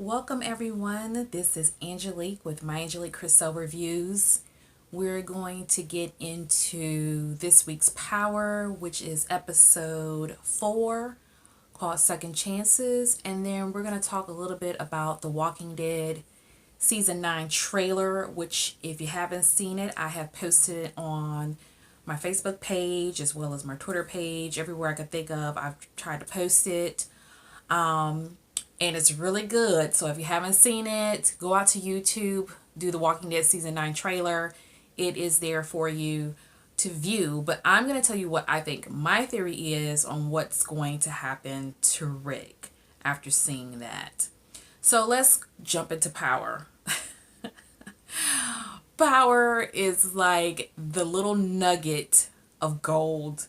Welcome everyone. This is Angelique with My Angelique Crystal Reviews. We're going to get into this week's Power, which is episode 4 called Second Chances. And then we're going to talk a little bit about The Walking Dead Season 9 trailer, which if you haven't seen it, I have posted it on my Facebook page as well as my Twitter page. Everywhere I could think of, I've tried to post it. And it's really good. So if you haven't seen it, go out to YouTube, do the Walking Dead Season 9 trailer. It is there for you to view. But I'm going to tell you what I think my theory is on what's going to happen to Rick after seeing that. So let's jump into Power. Power is like the little nugget of gold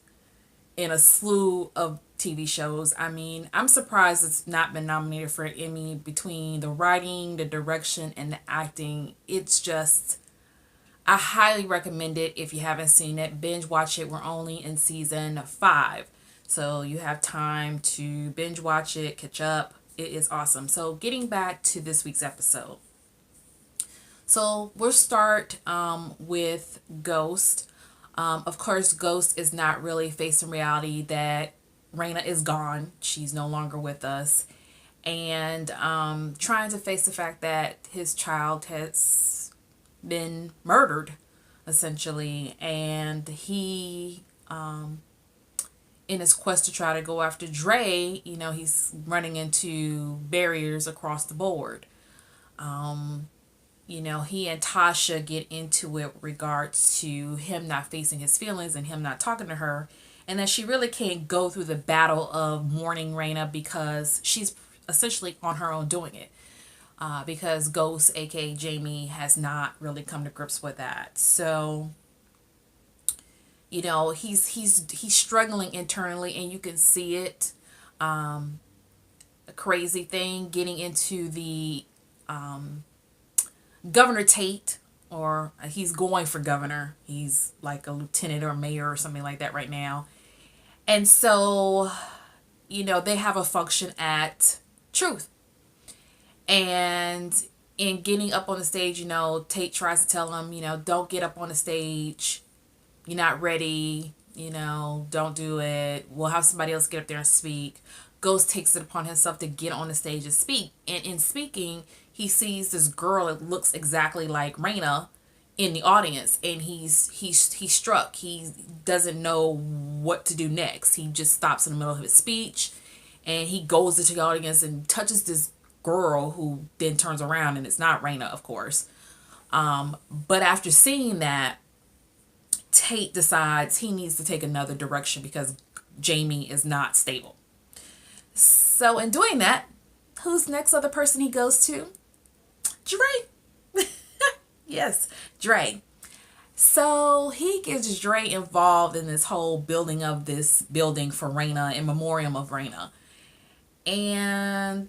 in a slew of TV shows. I mean, I'm surprised it's not been nominated for an Emmy. Between the writing, the direction, and the acting, it's just, I highly recommend it. If you haven't seen it, binge watch it. We're only in season 5, so you have time to binge watch it, catch up. It is awesome. So getting back to this week's episode, so we'll start with Ghost. Of course, Ghost is not really facing reality that Raina is gone. She's no longer with us. And trying to face the fact that his child has been murdered, essentially. And he, in his quest to try to go after Dre, he's running into barriers across the board. He and Tasha get into it with regards to him not facing his feelings and him not talking to her. And that she really can't go through the battle of mourning Raina because she's essentially on her own doing it. Because Ghost, aka Jamie, has not really come to grips with that. So, he's struggling internally, and you can see it. A crazy thing getting into the Governor Tate, or he's going for governor. He's like a lieutenant or mayor or something like that right now. And so, they have a function at Truth. And in getting up on the stage, Tate tries to tell him, don't get up on the stage. You're not ready. Don't do it. We'll have somebody else get up there and speak. Ghost takes it upon himself to get on the stage and speak. And in speaking, he sees this girl that looks exactly like Raina in the audience, and he's struck. He doesn't know what to do next. He just stops in the middle of his speech, and he goes into the audience and touches this girl, who then turns around, and it's not Raina, of course. But after seeing that, Tate decides he needs to take another direction because Jamie is not stable. So in doing that, who's next other person he goes to? Dre. Yes, Dre. So he gets Dre involved in this whole building of this building for Raina, in memoriam of Raina. And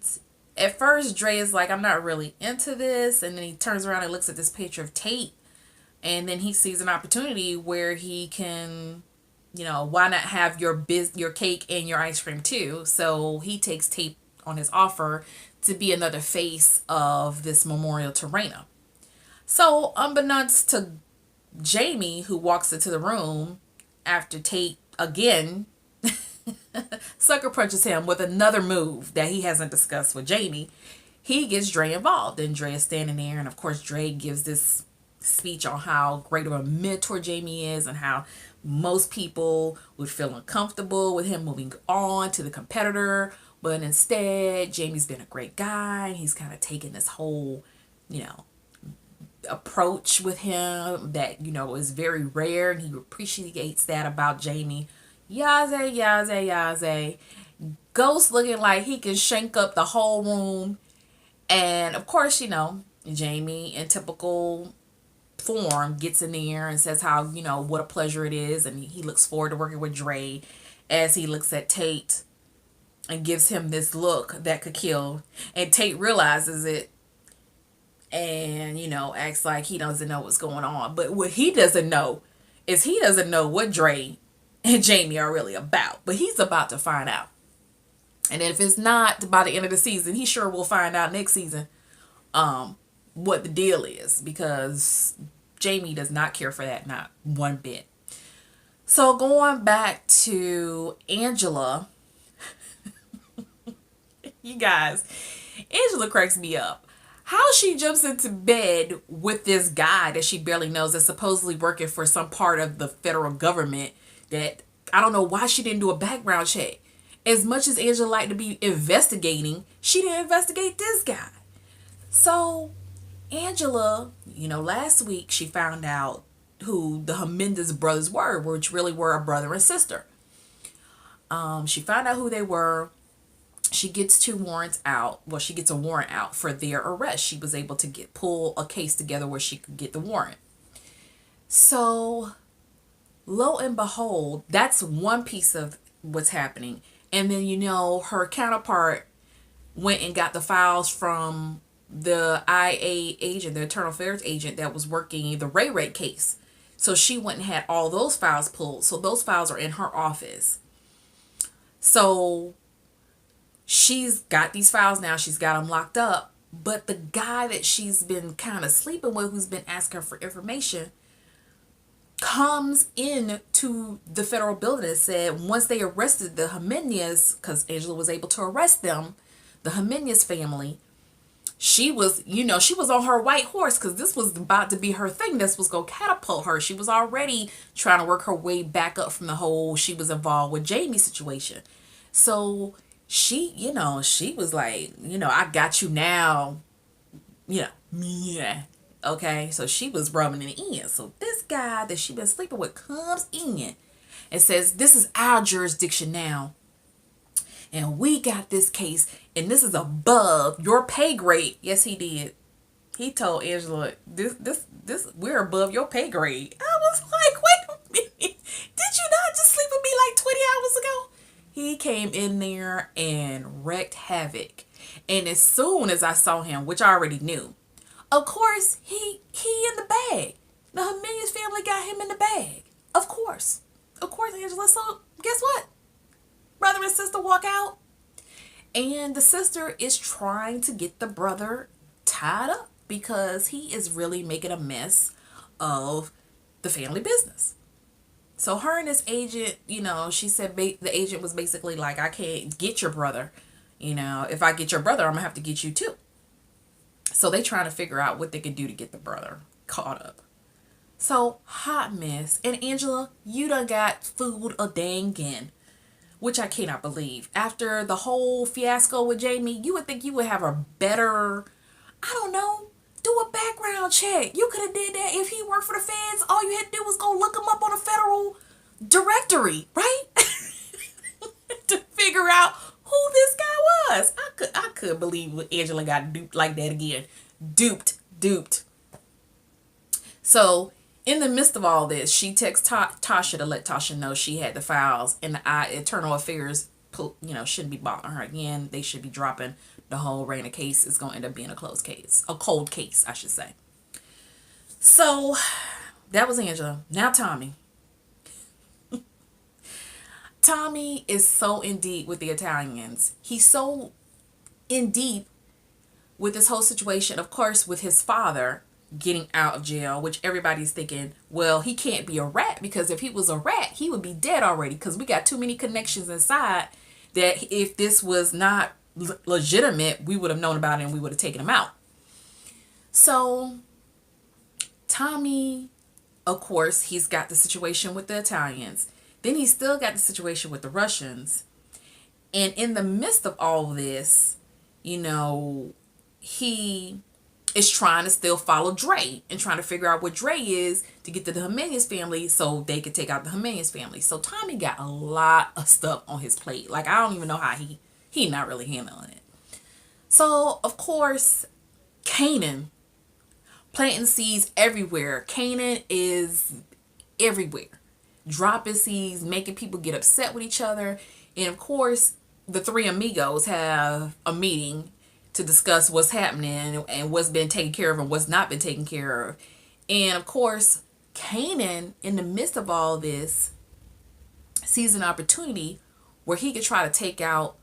at first, Dre is like, I'm not really into this. And then he turns around and looks at this picture of Tate. And then he sees an opportunity where he can, why not have your cake and your ice cream too? So he takes Tate on his offer to be another face of this memorial to Raina. So unbeknownst to Jamie, who walks into the room after Tate again sucker punches him with another move that he hasn't discussed with Jamie, he gets Dre involved. And Dre is standing there, and of course Dre gives this speech on how great of a mentor Jamie is and how most people would feel uncomfortable with him moving on to the competitor, but instead Jamie's been a great guy, and he's kind of taken this whole approach with him that is very rare, and he appreciates that about Jamie. Yaze. Ghost looking like he can shank up the whole room. And of course, Jamie in typical form gets in there and says how, what a pleasure it is, and he looks forward to working with Dre, as he looks at Tate and gives him this look that could kill. And Tate realizes it and, acts like he doesn't know what's going on. But what he doesn't know is he doesn't know what Dre and Jamie are really about. But he's about to find out. And then if it's not by the end of the season, he sure will find out next season what the deal is, because Jamie does not care for that, not one bit. So going back to Angela, you guys, Angela cracks me up. How she jumps into bed with this guy that she barely knows, that's supposedly working for some part of the federal government, that I don't know why she didn't do a background check. As much as Angela liked to be investigating, she didn't investigate this guy. So Angela, last week she found out who the Jimenez brothers were, which really were a brother and sister. She found out who they were. She gets two warrants out. Well, she gets a warrant out for their arrest. She was able to pull a case together where she could get the warrant. So, lo and behold, that's one piece of what's happening. And then, her counterpart went and got the files from the IA agent, the Internal Affairs agent that was working the Ray Ray case. So she went and had all those files pulled. So those files are in her office. So she's got these files now. She's got them locked up. But the guy that she's been kind of sleeping with, who's been asking her for information, comes in to the federal building and said once they arrested the Jimenez, because Angela was able to arrest them, the Jimenez family, she was on her white horse, because this was about to be her thing. This was going to catapult her. She was already trying to work her way back up from the whole she was involved with Jamie situation. So she was like, I got you now, yeah. Okay, so she was rubbing it in. So this guy that she been sleeping with comes in and says, this is our jurisdiction now. And we got this case, and this is above your pay grade. Yes, he did. He told Angela, this, we're above your pay grade. I was like, wait a minute. Did you not just sleep with me like 20 hours ago? He came in there and wreaked havoc. And as soon as I saw him, which I already knew, of course, he in the bag. The Jimenez family got him in the bag. Of course, Angela. So guess what? Brother and sister walk out. And the sister is trying to get the brother tied up because he is really making a mess of the family business. So her and this agent, she said the agent was basically like, I can't get your brother. If I get your brother, I'm going to have to get you too. So they trying to figure out what they can do to get the brother caught up. So, hot mess. And Angela, you done got fooled a dang again. Which I cannot believe. After the whole fiasco with Jamie, you would think you would have a better, I don't know, do a background check. You could have did that if he worked for the feds. All you had to do was go look him up on a federal directory, right? To figure out who this guy was. I could believe Angela got duped like that again. Duped. So in the midst of all this, she texts Tasha to let Tasha know she had the files, and the Internal Affairs, shouldn't be bothering her again. They should be dropping the whole Raina case. Is going to end up being a cold case, I should say. So that was Angela. Now Tommy. Tommy is so in deep with the Italians. He's so in deep with this whole situation, of course, with his father getting out of jail, which everybody's thinking, well, he can't be a rat, because if he was a rat, he would be dead already, because we got too many connections inside that if this was not legitimate, we would have known about it and we would have taken him out. So Tommy, of course, he's got the situation with the Italians. Then he's still got the situation with the Russians. And in the midst of all this, he is trying to still follow Dre and trying to figure out what Dre is to get to the Jimenez family so they could take out the Jimenez family. So Tommy got a lot of stuff on his plate. Like, I don't even know how he not really handling it. So, of course, Kanan planting seeds everywhere. Kanan is everywhere. Dropping seeds, making people get upset with each other. And, of course, the three amigos have a meeting to discuss what's happening and what's been taken care of and what's not been taken care of. And of course, Kanan, in the midst of all this, sees an opportunity where he could try to take out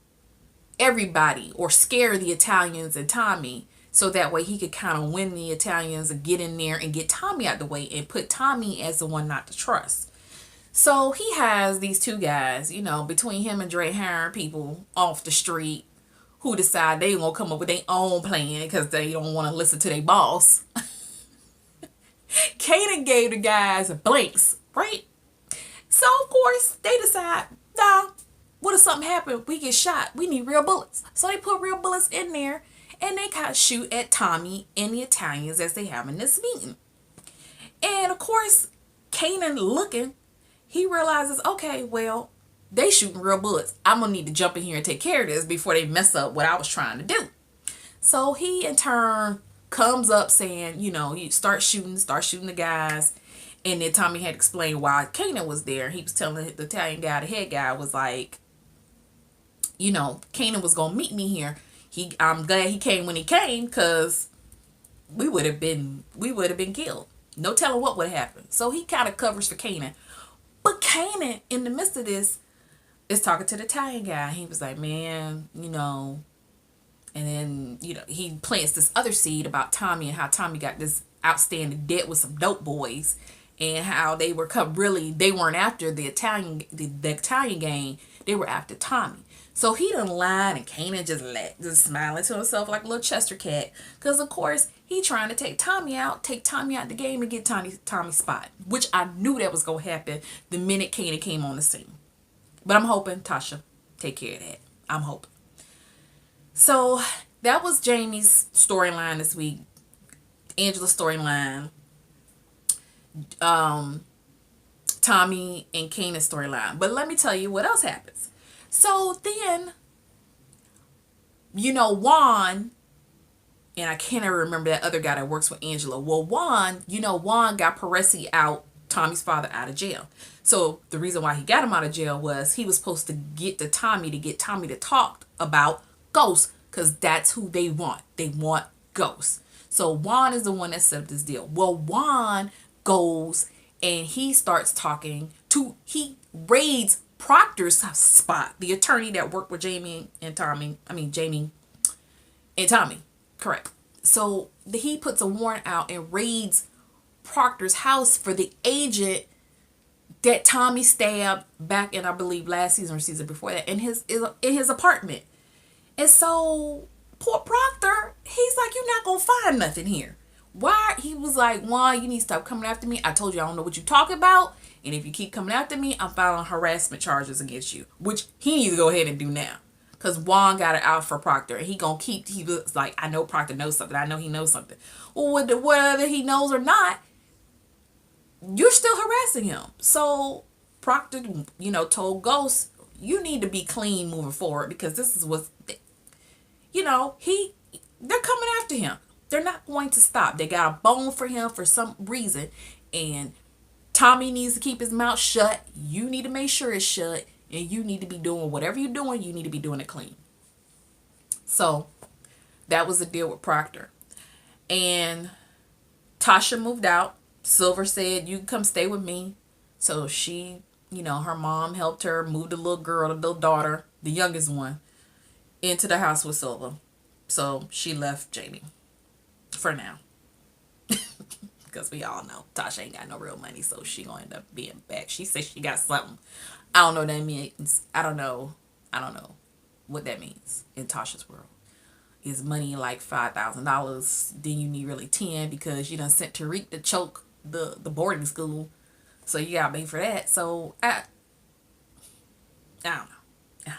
everybody or scare the Italians and Tommy, so that way he could kind of win the Italians and get in there and get Tommy out the way and put Tommy as the one not to trust. So he has these two guys, between him and Dre hiring people off the street who decide they gonna come up with their own plan because they don't want to listen to their boss. Kanan gave the guys blanks, right? So of course they decide, nah, what if something happened? We get shot. We need real bullets. So they put real bullets in there and they kind of shoot at Tommy and the Italians as they have in this meeting. And of course, Kanan looking, he realizes, okay, well, they shooting real bullets. I'm going to need to jump in here and take care of this before they mess up what I was trying to do. So he, in turn, comes up saying, he start shooting the guys. And then Tommy had explained why Kanan was there. He was telling the Italian guy, the head guy, was like, Kanan was going to meet me here. I'm glad he came when he came, because we would have been killed. No telling what would happen. So he kind of covers for Kanan. But Kanan, in the midst of this, is talking to the Italian guy. He was like, man, and then, he plants this other seed about Tommy and how Tommy got this outstanding debt with some dope boys and how they weren't after the Italian gang. They were after Tommy. So he done lied, and Kanan just smiling to himself like a little Chester cat. Because, of course, he trying to take Tommy out the game and get Tommy's spot. Which I knew that was going to happen the minute Kanan came on the scene. But I'm hoping Tasha take care of that. I'm hoping. So that was Jamie's storyline this week. Angela's storyline. Tommy and Kanan's storyline. But let me tell you what else happens. So then, Juan, and I can't ever remember that other guy that works with Angela. Well, Juan got Peresi out, Tommy's father, out of jail. So the reason why he got him out of jail was he was supposed to get Tommy to talk about ghosts, because that's who they want. They want ghosts. So Juan is the one that set up this deal. Well, Juan goes and he starts he raids Proctor's spot, the attorney that worked with Jamie and Tommy. Correct. So he puts a warrant out and raids Proctor's house for the agent that Tommy stabbed back in, I believe, last season or season before that, in his apartment. And so poor Proctor, he's like, you're not gonna find nothing here. Why? He was like, Juan, you need to stop coming after me. I told you I don't know what you're talking about. And if you keep coming after me, I'm filing harassment charges against you. Which he needs to go ahead and do now. Because Juan got it out for Proctor. And he was like, I know Proctor knows something. I know he knows something. Well, whether he knows or not, you're still harassing him. So Proctor, told Ghost, you need to be clean moving forward. Because this is what's, they're coming after him. They're not going to stop. They got a bone for him for some reason. And Tommy needs to keep his mouth shut. You need to make sure it's shut. And you need to be doing whatever you're doing. You need to be doing it clean. So that was the deal with Proctor. And Tasha moved out. Silver said, you can come stay with me. So she, her mom helped her move the little girl, the little daughter, the youngest one, into the house with Silver. So she left Jamie. For now. Because we all know Tasha ain't got no real money, so she gonna end up being back. She says she got something. I don't know what that means. I don't know what that means in Tasha's world. Is money like $5,000? Then you need really 10 because you done sent Tariq to choke the boarding school. So you gotta pay for that. So I don't know.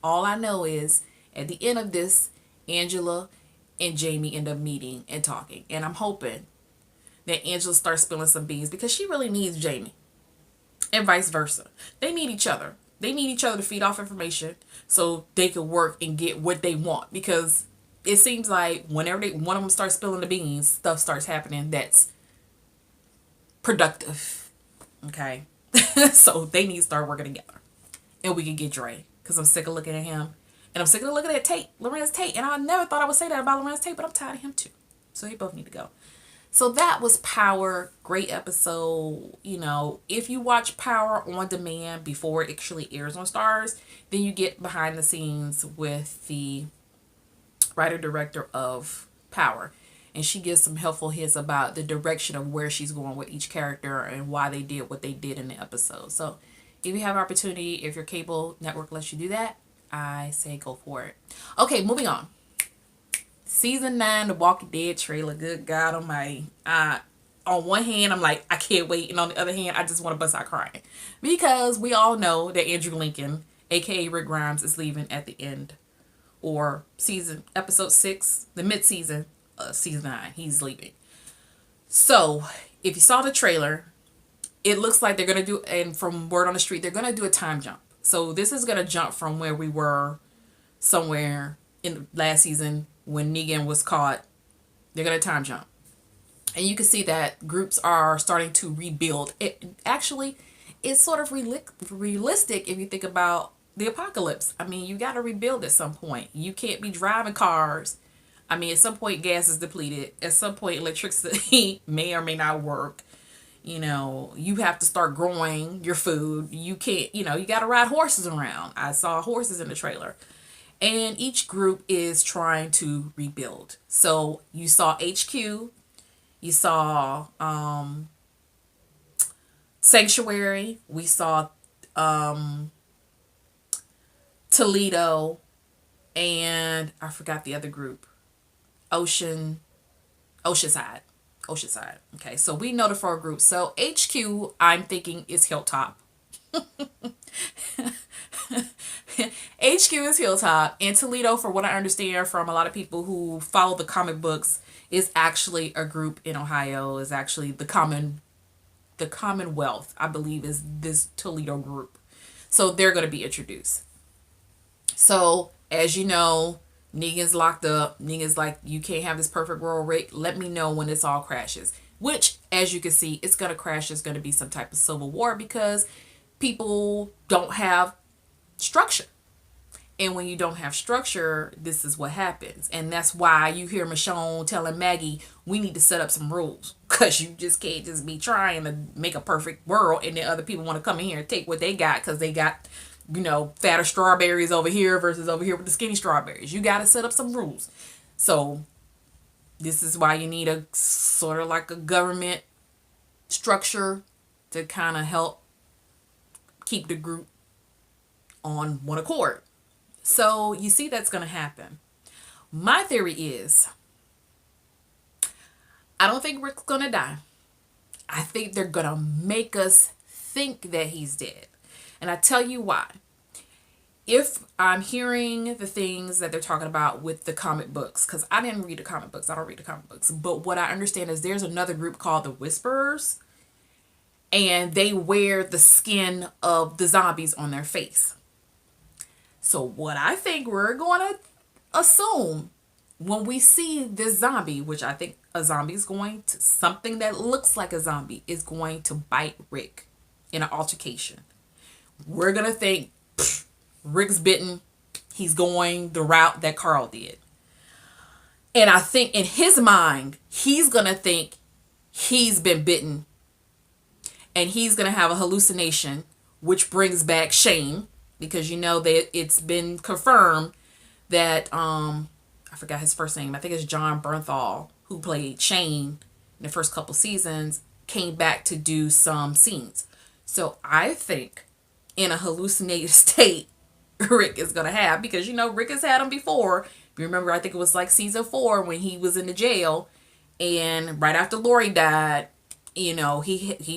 All I know is at the end of this, Angela and Jamie end up meeting and talking. And I'm hoping that Angela starts spilling some beans because she really needs Jamie. And vice versa. They need each other. They need each other to feed off information so they can work and get what they want. Because it seems like whenever one of them starts spilling the beans, stuff starts happening that's productive. Okay? So they need to start working together. And we can get Dre. Because I'm sick of looking at him. And I'm sick of looking at Tate, Lorenz Tate. And I never thought I would say that about Lorenz Tate, but I'm tired of him too. So they both need to go. So that was Power. Great episode. If you watch Power on demand before it actually airs on Stars, then you get behind the scenes with the writer director of Power. And she gives some helpful hints about the direction of where she's going with each character and why they did what they did in the episode. So if you have opportunity, if your cable network lets you do that, I say go for it. Okay, moving on. Season 9, The Walking Dead trailer. Good God Almighty. On one hand, I'm like, I can't wait. And on the other hand, I just want to bust out crying. Because we all know that Andrew Lincoln, aka Rick Grimes, is leaving at the end. Or episode 6, the mid-season, season 9. He's leaving. So, if you saw the trailer, it looks like they're going to do, and from word on the street, they're going to do a time jump. So, this is going to jump from where we were somewhere in last season when Negan was caught. They're going to time jump. And you can see that groups are starting to rebuild. It's sort of realistic if you think about the apocalypse. I mean, you got to rebuild at some point. You can't be driving cars. I mean, at some point, gas is depleted. At some point, electricity may or may not work. You have to start growing your food. You can't, you got to ride horses around. I saw horses in the trailer. And each group is trying to rebuild. So you saw HQ. You saw Sanctuary. We saw Toledo. And I forgot the other group. Oceanside. Okay, so we know the 4 groups. So HQ, I'm thinking, is Hilltop. HQ is Hilltop, and Toledo, for what I understand from a lot of people who follow the comic books, is actually a group in Ohio. Is actually the Commonwealth, I believe, is this Toledo group. So they're going to be introduced. So as you know, Negan's locked up. Negan's like, you can't have this perfect world, Rick. Let me know when this all crashes. Which, as you can see, it's going to crash. There's going to be some type of civil war because people don't have structure. And when you don't have structure, this is what happens. And that's why you hear Michonne telling Maggie, we need to set up some rules. Because you just can't just be trying to make a perfect world and then other people want to come in here and take what they got because they got, fatter strawberries over here versus over here with the skinny strawberries. You got to set up some rules. So this is why you need a sort of like a government structure to kind of help keep the group on one accord. So you see that's going to happen. My theory is, I don't think Rick's going to die. I think they're going to make us think that he's dead. And I tell you why. If I'm hearing the things that they're talking about with the comic books, because I didn't read the comic books. I don't read the comic books. But what I understand is there's another group called the Whisperers. And they wear the skin of the zombies on their face. So what I think we're going to assume when we see this zombie, which I think a zombie is going to, something that looks like a zombie is going to bite Rick in an altercation. We're going to think, Rick's bitten. He's going the route that Carl did. And I think in his mind, he's going to think he's been bitten. And he's going to have a hallucination, which brings back Shane. Because that it's been confirmed that, I forgot his first name. I think it's John Bernthal, who played Shane in the first couple seasons, came back to do some scenes. So I think in a hallucinated state, Rick is going to have, because, Rick has had him before. If you remember, I think it was like season 4 when he was in the jail. And right after Lori died, he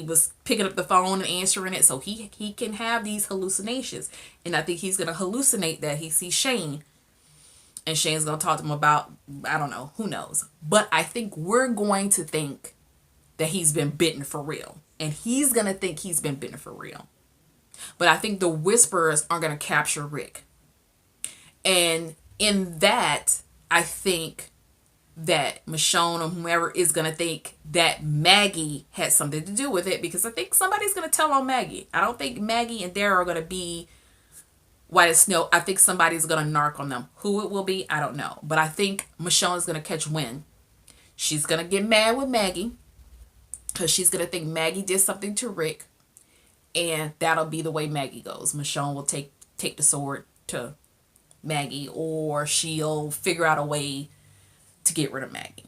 was picking up the phone and answering it. So he can have these hallucinations. And I think he's going to hallucinate that he sees Shane. And Shane's going to talk to him about, I don't know, who knows. But I think we're going to think that he's been bitten for real. And he's going to think he's been bitten for real. But I think the Whisperers are going to capture Rick. And in that, I think that Michonne or whomever is going to think that Maggie had something to do with it, because I think somebody's going to tell on Maggie. I don't think Maggie and Daryl are going to be white as snow. I think somebody's going to narc on them. Who it will be, I don't know. But I think Michonne is going to catch wind. She's going to get mad with Maggie because she's going to think Maggie did something to Rick. And that'll be the way Maggie goes. Michonne will take the sword to Maggie, or she'll figure out a way to get rid of Maggie.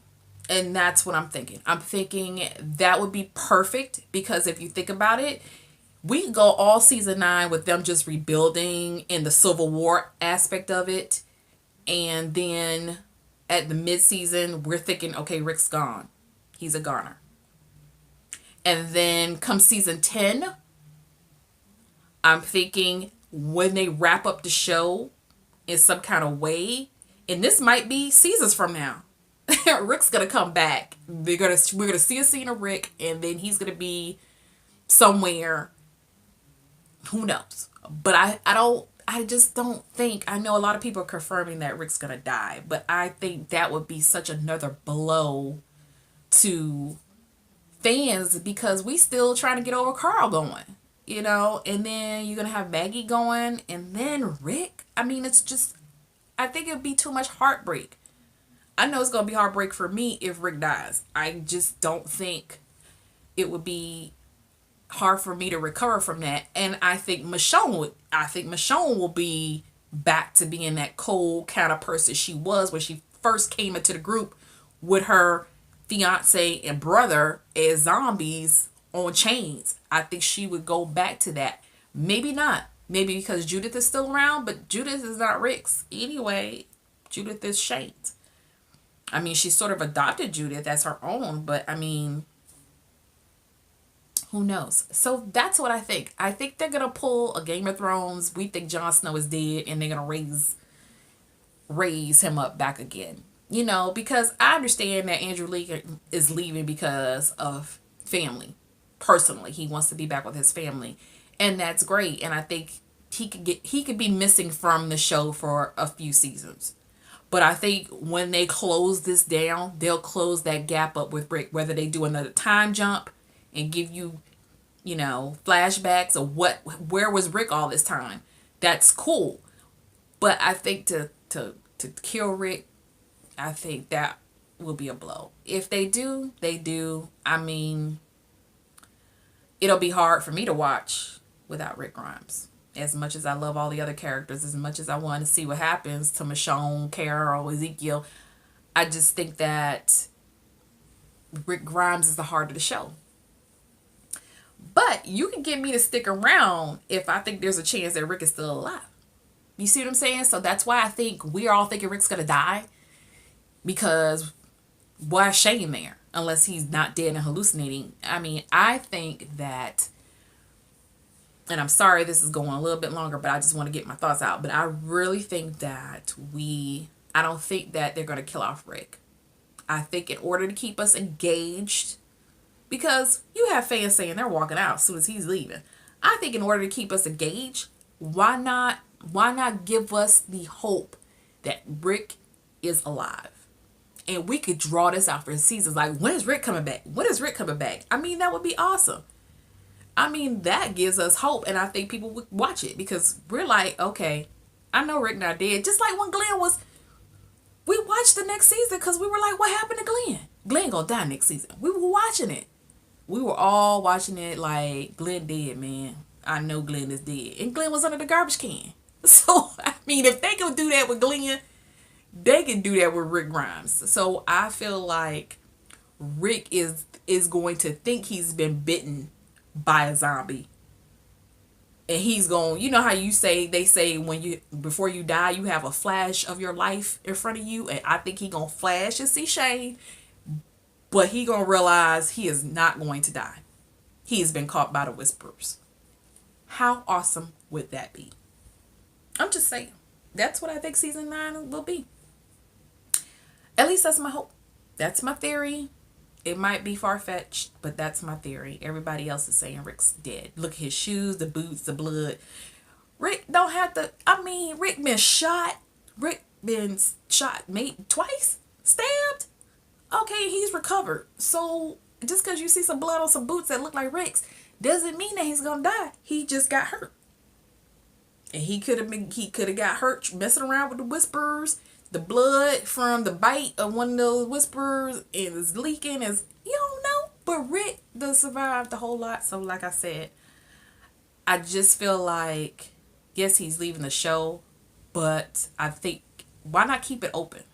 And that's what I'm thinking. I'm thinking that would be perfect, because if you think about it, we could go all season 9 with them just rebuilding in the Civil War aspect of it. And then at the mid-season, we're thinking, okay, Rick's gone. He's a goner. And then come season 10, I'm thinking when they wrap up the show in some kind of way, and this might be seasons from now, Rick's gonna come back. We're gonna see a scene of Rick, and then he's gonna be somewhere. Who knows? But I just don't think. I know a lot of people are confirming that Rick's gonna die, but I think that would be such another blow to fans, because we still trying to get over Carl going, and then you're gonna have Maggie going, and then Rick. I mean, it's just, I think it'd be too much heartbreak. I know it's gonna be heartbreak for me if Rick dies. I just don't think it would be hard for me to recover from that. And I think Michonne will be back to being that cold kind of person she was when she first came into the group with her fiance and brother as zombies on chains. I think she would go back to that. Maybe not. Maybe because Judith is still around, but Judith is not Rick's. Anyway, Judith is Shane's. I mean, she sort of adopted Judith as her own, but I mean, who knows? So that's what I think. I think they're going to pull a Game of Thrones. We think Jon Snow is dead, and they're going to raise him up back again. Because I understand that Andrew Lee is leaving because of family. Personally, he wants to be back with his family, and that's great. And I think he could be missing from the show for a few seasons. But I think when they close this down, they'll close that gap up with Rick, whether they do another time jump and give you, flashbacks of where was Rick all this time. That's cool. But I think to kill Rick, I think that will be a blow. If they do, they do. I mean, it'll be hard for me to watch without Rick Grimes. As much as I love all the other characters, as much as I want to see what happens to Michonne, Carol, Ezekiel, I just think that Rick Grimes is the heart of the show. But you can get me to stick around if I think there's a chance that Rick is still alive. You see what I'm saying? So that's why I think we're all thinking Rick's going to die. Because why is Shane there? Unless he's not dead and hallucinating. I mean, I think that, and I'm sorry this is going a little bit longer, but I just want to get my thoughts out. But I really think that I don't think that they're going to kill off Rick. I think in order to keep us engaged, because you have fans saying they're walking out as soon as he's leaving. I think in order to keep us engaged, why not give us the hope that Rick is alive? And we could draw this out for seasons. Like, when is Rick coming back? When is Rick coming back? I mean, that would be awesome. I mean, that gives us hope. And I think people would watch it, because we're like, okay, I know Rick not dead. Just like when Glenn was, we watched the next season because we were like, what happened to Glenn? Glenn gonna die next season. We were watching it. We were all watching it like, Glenn dead, man. I know Glenn is dead. And Glenn was under the garbage can. So, I mean, if they could do that with Glenn, they can do that with Rick Grimes. So I feel like Rick is going to think he's been bitten by a zombie. And he's going, you know how they say before you die, you have a flash of your life in front of you. And I think he going to flash and see Shane. But he going to realize he is not going to die. He has been caught by the whispers. How awesome would that be? I'm just saying. That's what I think season 9 will be. At least that's my hope. That's my theory. It might be far-fetched, but that's my theory. Everybody else is saying Rick's dead. Look at his shoes, the boots, the blood. Rick don't have to... I mean, Rick been shot. Rick been shot twice? Stabbed? Okay, he's recovered. So, just because you see some blood on some boots that look like Rick's doesn't mean that he's going to die. He just got hurt. And he could have got hurt messing around with the whispers. the blood from the bite of one of those whisperers is leaking, is you don't know. But Rick does survive the whole lot. So like I said, I just feel like yes, he's leaving the show, but I think why not keep it open?